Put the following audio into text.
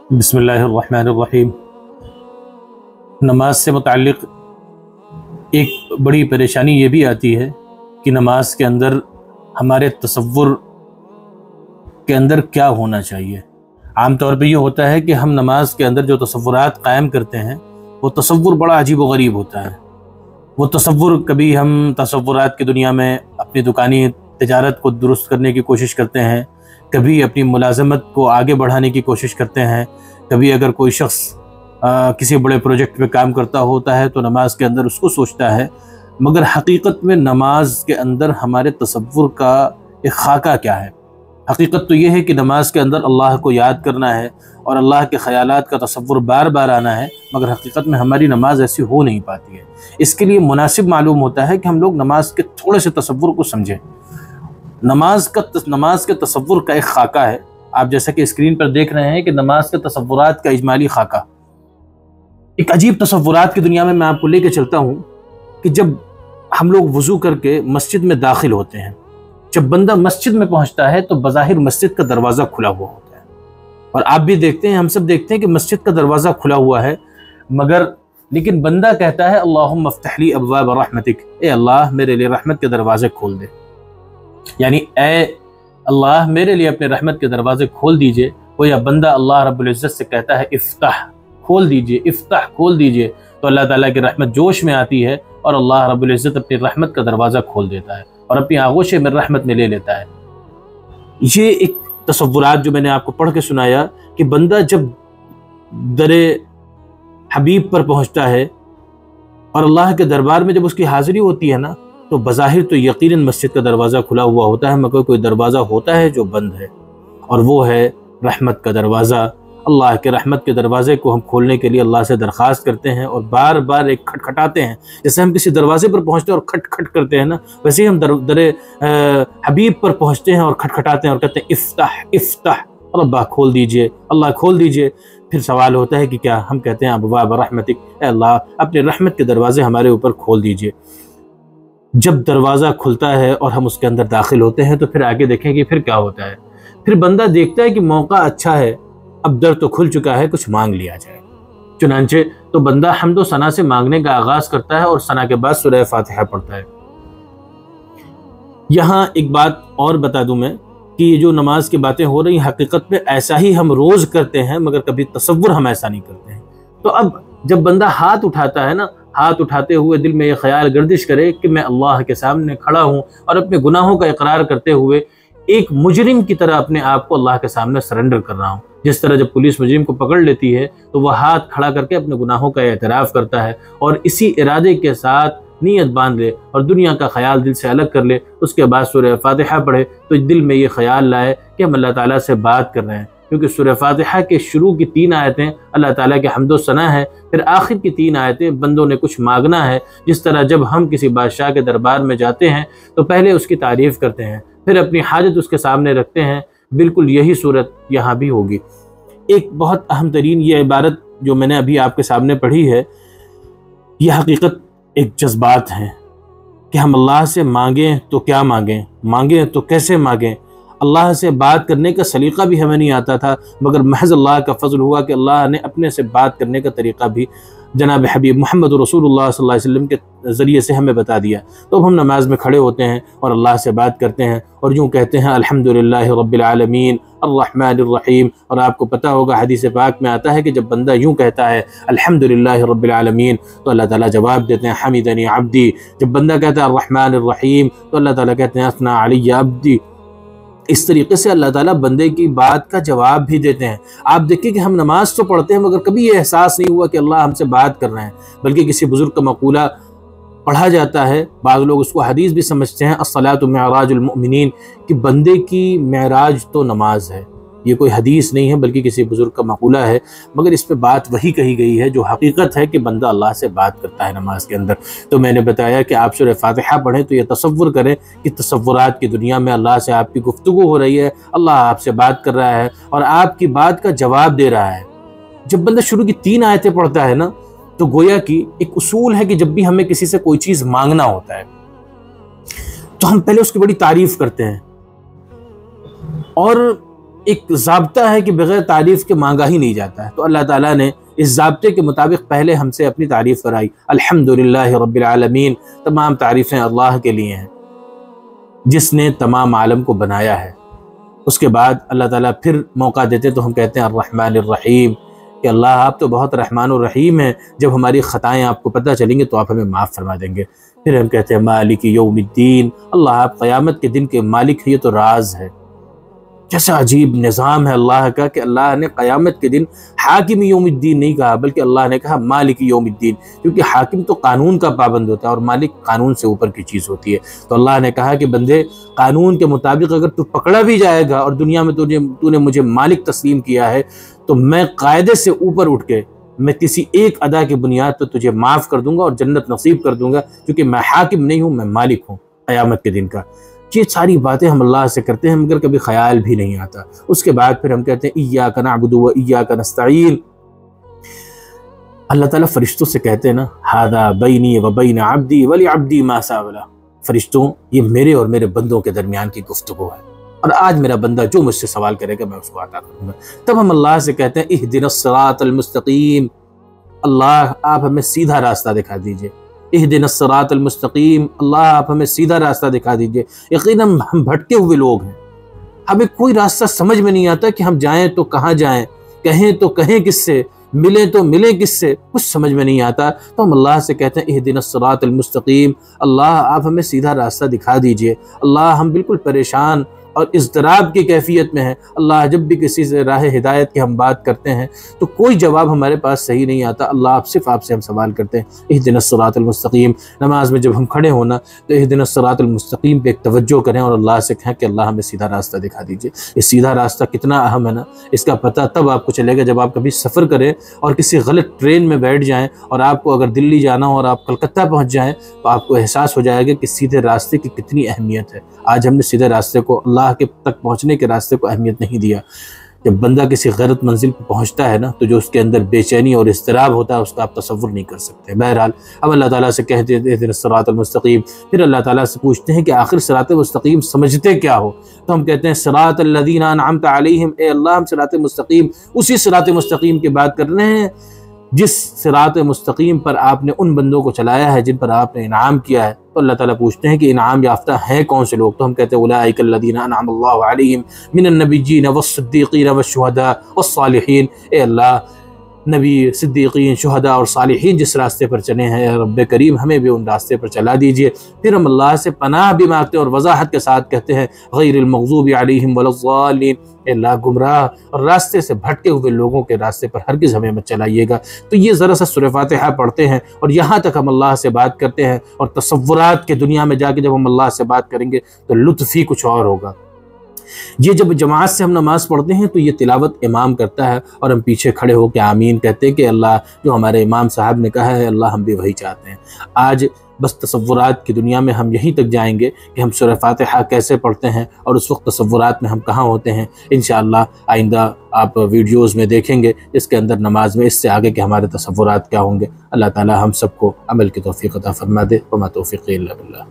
बिस्मिल्लाहिर्रहमानिर्रहीम। नमाज से मुताल्लिक़ एक बड़ी परेशानी ये भी आती है कि नमाज के अंदर हमारे तसव्वुर के अंदर क्या होना चाहिए। आम तौर पे ये होता है कि हम नमाज के अंदर जो तसव्वुरात कायम करते हैं वो तसव्वुर बड़ा अजीब व गरीब होता है। वो तसव्वुर, कभी हम तसव्वुरात की दुनिया में अपनी दुकानी तिजारत को दुरुस्त करने की कोशिश करते हैं, कभी अपनी मुलाजमत को आगे बढ़ाने की कोशिश करते हैं, कभी अगर कोई शख्स किसी बड़े प्रोजेक्ट पे काम करता होता है तो नमाज के अंदर उसको सोचता है। मगर हकीकत में नमाज के अंदर हमारे तसव्वुर का एक खाका क्या है? हकीकत तो ये है कि नमाज के अंदर अल्लाह को याद करना है और अल्लाह के ख़यालात का तसव्वुर बार बार आना है, मगर हकीकत में हमारी नमाज ऐसी हो नहीं पाती है। इसके लिए मुनासिब मालूम होता है कि हम लोग नमाज के थोड़े से तसव्वुर को समझें। नमाज के तसव्वुर का एक खाका है। आप जैसा कि स्क्रीन पर देख रहे हैं कि नमाज के तसव्वुरात का इजमाली खाका, एक अजीब तसव्वुरात की दुनिया में मैं आपको लेके चलता हूँ कि जब हम लोग वज़ू करके मस्जिद में दाखिल होते हैं, जब बंदा मस्जिद में पहुँचता है तो बज़ाहिर मस्जिद का दरवाज़ा खुला हुआ होता है, और आप भी देखते हैं, हम सब देखते हैं कि मस्जिद का दरवाज़ा खुला हुआ है, लेकिन बंदा कहता है अल्लाहुम्मा अफ्तह ली अब्वाब रहमतिक, ए अल्लाह मेरे लिए रहमत के दरवाज़े खोल दे, यानी ए अल्लाह मेरे लिए अपने रहमत के दरवाजे खोल दीजिए। वो या बंदा अल्लाह रब्बुल इज़्ज़त से कहता है इफ्ताह खोल दीजिए, इफ्ताह खोल दीजिए, तो अल्लाह ताला की रहमत जोश में आती है और अल्लाह रब्बुल इज़्ज़त अपनी रहमत का दरवाज़ा खोल देता है और अपनी आगोश में रहमत में ले लेता है। ये एक तसव्वुरात जो मैंने आपको पढ़ के सुनाया कि बंदा जब दरे हबीब पर पहुँचता है और अल्लाह के दरबार में जब उसकी हाज़िरी होती है ना, तो बज़ाहिर तो यकीनन मस्जिद का दरवाज़ा खुला हुआ होता है, मगर कोई दरवाज़ा होता है जो बंद है, और वो है रहमत का दरवाज़ा। अल्लाह के रहमत के दरवाज़े को हम खोलने के लिए अल्लाह से दरख्वास्त करते हैं और बार बार एक खटखटाते हैं। जैसे हम किसी दरवाजे पर पहुँचते हैं और खट खट करते हैं ना, वैसे ही हम दरे हबीब पर पहुँचते हैं और खटखटाते हैं और कहते हैं इफ्ताह इफ्ताह, रब्बा खोल दीजिए, अल्लाह खोल दीजिए। फिर सवाल होता है कि क्या? हम कहते हैं अब्वाब रहमतिक, ए अल्लाह अपने रहमत के दरवाज़े हमारे ऊपर खोल दीजिए। जब दरवाज़ा खुलता है और हम उसके अंदर दाखिल होते हैं तो फिर आगे देखें कि फिर क्या होता है। फिर बंदा देखता है कि मौका अच्छा है, अब दर तो खुल चुका है, कुछ मांग लिया जाए। चुनांचे तो बंदा हम्द व सना से मांगने का आगाज़ करता है और सना के बाद सूरह फातिहा पढ़ता है। यहाँ एक बात और बता दूं मैं कि ये जो नमाज की बातें हो रही, हकीकत में ऐसा ही हम रोज़ करते हैं, मगर कभी तसव्वुर हम ऐसा नहीं करते हैं। तो अब जब बंदा हाथ उठाता है ना, हाथ उठाते हुए दिल में ये ख्याल गर्दिश करे कि मैं अल्लाह के सामने खड़ा हूँ और अपने गुनाहों का इकरार करते हुए एक मुजरिम की तरह अपने आप को अल्लाह के सामने सरेंडर कर रहा हूँ। जिस तरह जब पुलिस मुजरिम को पकड़ लेती है तो वह हाथ खड़ा करके अपने गुनाहों का एतराफ़ करता है और इसी इरादे के साथ नीयत बांध ले और दुनिया का ख्याल दिल से अलग कर ले, उसके बाद सूरह फातिहा पढ़े तो दिल में ये ख्याल लाए कि हम अल्लाह ताला से बात कर रहे हैं। क्योंकि सूरह फातिहा के शुरू की 3 आयतें अल्लाह ताला के हम्द व सना है, फिर आखिर की 3 आयतें बंदों ने कुछ मांगना है। जिस तरह जब हम किसी बादशाह के दरबार में जाते हैं तो पहले उसकी तारीफ़ करते हैं, फिर अपनी हाजत उसके सामने रखते हैं, बिल्कुल यही सूरत यहाँ भी होगी। एक बहुत अहम तरीन ये इबारत जो मैंने अभी आपके सामने पढ़ी है, यह हकीकत एक जज्बात है कि हम अल्लाह से मांगें तो क्या मांगें, मांगें तो कैसे मांगें। अल्लाह से बात करने का सलीका भी हमें नहीं आता था, मगर महज अल्लाह का फजल हुआ कि अल्लाह ने अपने से बात करने का तरीका भी जनाब हबीब मोहम्मद रसूलुल्लाह सल्लल्लाहु अलैहि वसल्लम के ज़रिए से हमें बता दिया। तो हम नमाज में खड़े होते हैं और अल्लाह से बात करते हैं और यूँ कहते हैं अल्हम्दुलिल्लाहि रब्बिल आलमीन अर्रहमानिर रहीम। और आपको पता होगा हदीस पाक में आता है कि जब बंदा यूँ कहता है अल्हम्दुलिल्लाहि रब्बिल आलमीन तो अल्लाह ताला जवाब देते हैं हमिदनी अब्दी। जब बंदा कहता है अर्रहमानिर रहीम तो अल्लाह ताला कहते हैं असना अलैया अब्दी। इस तरीके से अल्लाह ताला बंदे की बात का जवाब भी देते हैं। आप देखिए कि हम नमाज तो पढ़ते हैं मगर कभी ये एहसास नहीं हुआ कि अल्लाह हमसे बात कर रहे हैं, बल्कि किसी बुजुर्ग का मकूला पढ़ा जाता है, बाज़ लोग उसको हदीस भी समझते हैं, अस्सलातु मिअराजुल मुमिनीन, कि बंदे की मेराज तो नमाज है। ये कोई हदीस नहीं है बल्कि किसी बुजुर्ग का मकूला है, मगर इस पे बात वही कही गई है जो हकीकत है कि बंदा अल्लाह से बात करता है नमाज के अंदर। तो मैंने बताया कि आप सूरह फातिहा पढ़ें तो ये तसव्वुर करें कि तसव्वुरात की दुनिया में अल्लाह से आपकी गुफ्तगू हो रही है, अल्लाह आपसे बात कर रहा है और आपकी बात का जवाब दे रहा है। जब बंदा शुरू की 3 आयतें पढ़ता है ना, तो गोया कि एक उसूल है कि जब भी हमें किसी से कोई चीज़ मांगना होता है तो हम पहले उसकी बड़ी तारीफ़ करते हैं और ایک ضابطہ ہے کہ بغیر تعریف کے مانگا ہی نہیں جاتا ہے، تو اللہ تعالیٰ نے اس ضابطے کے مطابق پہلے ہم سے اپنی تعریف کرائی۔ الحمدللہ رب العالمین، تمام تعریفیں اللہ کے لیے ہیں جس نے تمام عالم کو بنایا ہے۔ اس کے بعد اللہ تعالیٰ پھر موقع دیتے تو ہم کہتے ہیں الرحمن الرحیم، کہ اللہ آپ تو بہت رحمان الرحیم ہیں، جب ہماری خطائیں آپ کو پتہ چلیں گے تو آپ ہمیں معاف فرما دیں گے۔ پھر ہم کہتے ہیں مالک یوم الدین، اللہ آپ قیامت کے دن کے مالک ہیں، یہ تو راز ہے۔ کیسا عجیب نظام ہے اللہ کا کہ اللہ نے قیامت کے دن حاکم یوم الدین نہیں کہا، بلکہ اللہ نے کہا مالک یوم الدین، کیونکہ حاکم تو قانون کا پابند ہوتا ہے اور مالک قانون سے اوپر کی چیز ہوتی ہے۔ تو اللہ نے کہا کہ بندے، قانون کے مطابق اگر تو پکڑا بھی جائے گا اور دنیا میں تو نے مجھے مالک تسلیم کیا ہے، تو میں قاعدے سے اوپر اٹھ کے میں کسی ایک ادا کی بنیاد پر تجھے معاف کر دوں گا اور جنت نصیب کر دوں گا، کیونکہ میں حاکم نہیں ہوں، میں مالک ہوں قیامت کے دن کا۔ یہ ساری باتیں ہم اللہ سے کرتے ہیں مگر کبھی خیال بھی نہیں آتا۔ اس کے بعد پھر ہم کہتے ہیں ایاک نعبد و ایاک نستعین۔ اللہ تعالیٰ فرشتوں سے کہتے ہیں نا، ھذا بینی و بین عبدی ولعبدی ما سأل۔ فرشتوں، یہ میرے اور میرے بندوں کے درمیان کی گفتگو ہے، اور آج میرا بندہ جو مجھ سے سوال کرے گا میں اس کو عطا کروں گا۔ تب ہم اللہ سے کہتے ہیں اہدنا الصراط المستقیم، اللہ آپ ہمیں سیدھا راستہ دکھا دیجئے۔ اہدنا الصراط المستقیم، اللہ آپ ہمیں سیدھا راستہ دکھا دیجئے۔ یقیناً ہم بھٹکے ہوئے لوگ ہیں، ہمیں کوئی راستہ سمجھ میں نہیں آتا کہ ہم جائیں تو کہاں جائیں، کہیں تو کہیں کس سے، ملیں تو ملیں کس سے، کچھ سمجھ میں نہیں آتا۔ تو ہم اللہ سے کہتے ہیں اہدنا الصراط المستقیم، اللہ آپ ہمیں سیدھا راستہ دکھا دیجئے۔ اللہ ہم بالکل پریشان اور اضطراب کی کیفیت میں ہیں۔ اللہ جب بھی کسی سے راہ ہدایت کی ہم بات کرتے ہیں تو کوئی جواب ہمارے پاس صحیح نہیں آتا۔ اللہ صرف آپ سے ہم سوال کرتے ہیں اہدنا الصراط المستقیم۔ نماز میں جب ہم کھڑے ہونا تو اہدنا الصراط المستقیم پہ ایک توجہ کریں اور اللہ سے کہیں کہ اللہ ہمیں سیدھا راستہ دکھا دیجئے۔ یہ سیدھا راستہ کتنا اہم ہے نا، اس کا پتہ تب آپ کو چلے گا جب آپ کبھی سفر کریں اور کسی غلط ٹرین میں بیٹھ جائیں اور آپ کو اگر دلی جانا ہو اور آپ کلکتہ پہنچ جائیں تو آپ کو احساس ہو جائے گا کہ سیدھے راستے کی کتنی اہمیت ہے۔ آج ہم نے سیدھے راستے کو، اللہ کے تک پہنچنے کے راستے کو اہمیت نہیں دیا۔ جب بندہ کسی غلط منزل پہ پہنچتا ہے نا تو جو اس کے اندر بے چینی اور اضطراب ہوتا ہے اس کا آپ تصور نہیں کر سکتے۔ بہرحال اب اللہ تعالیٰ سے کہتے ہیں اہدنا الصراط المستقیم، پھر اللہ تعالیٰ سے پوچھتے ہیں کہ آخر صراط مستقیم سمجھتے کیا ہو؟ تو ہم کہتے ہیں صراط الذین انعمت علیہم، اے اللہ ہم صراط مستقیم، اسی صراط مستقیم کی بات کر رہے ہیں جس صراط مستقیم پر آپ نے ان بندوں کو چلایا ہے جن پر آپ نے انعام کیا ہے۔ تو اللہ تعالیٰ پوچھتے ہیں کہ انعام یافتہ ہیں کون سے لوگ؟ تو ہم کہتے ہیں اولئک الذین انعم اللہ علیہم من النبیین والصدیقین والشہداء والصالحین۔ اے اللہ، نبی، صدیقین، شہداء اور صالحین جس راستے پر چلے ہیں، اے رب کریم ہمیں بھی ان راستے پر چلا دیجئے۔ پھر ہم اللہ سے پناہ بھی مانگتے اور وضاحت کے ساتھ کہتے ہیں غیر المغضوب علیہم ولا الضالین، اے اللہ گمراہ اور راستے سے بھٹکے ہوئے لوگوں کے راستے پر ہرگز ہمیں مت چلائیے گا۔ تو یہ ذرا سا سورہ فاتحہ پڑھتے ہیں اور یہاں تک ہم اللہ سے بات کرتے ہیں، اور تصورات کے دنیا میں جا کے جب ہم اللہ سے بات کریں گے تو لطف ہی کچھ اور ہوگا۔ یہ جب جماعت سے ہم نماز پڑھتے ہیں تو یہ تلاوت امام کرتا ہے اور ہم پیچھے کھڑے ہو کے آمین کہتے ہیں کہ اللہ جو ہمارے امام صاحب نے کہا ہے اللہ ہم بھی وہی چاہتے ہیں۔ آج بس تصورات کی دنیا میں ہم یہیں تک جائیں گے کہ ہم سورہ فاتحہ کیسے پڑھتے ہیں اور اس وقت تصورات میں ہم کہاں ہوتے ہیں۔ انشاءاللہ آئندہ آپ ویڈیوز میں دیکھیں گے اس کے اندر نماز میں اس سے آگے کہ ہمارے تصورات کیا ہوں گے۔ اللہ تعالی ہم سب کو عمل کی توفیق عطا فرما دے، وما توفیقی الا باللہ۔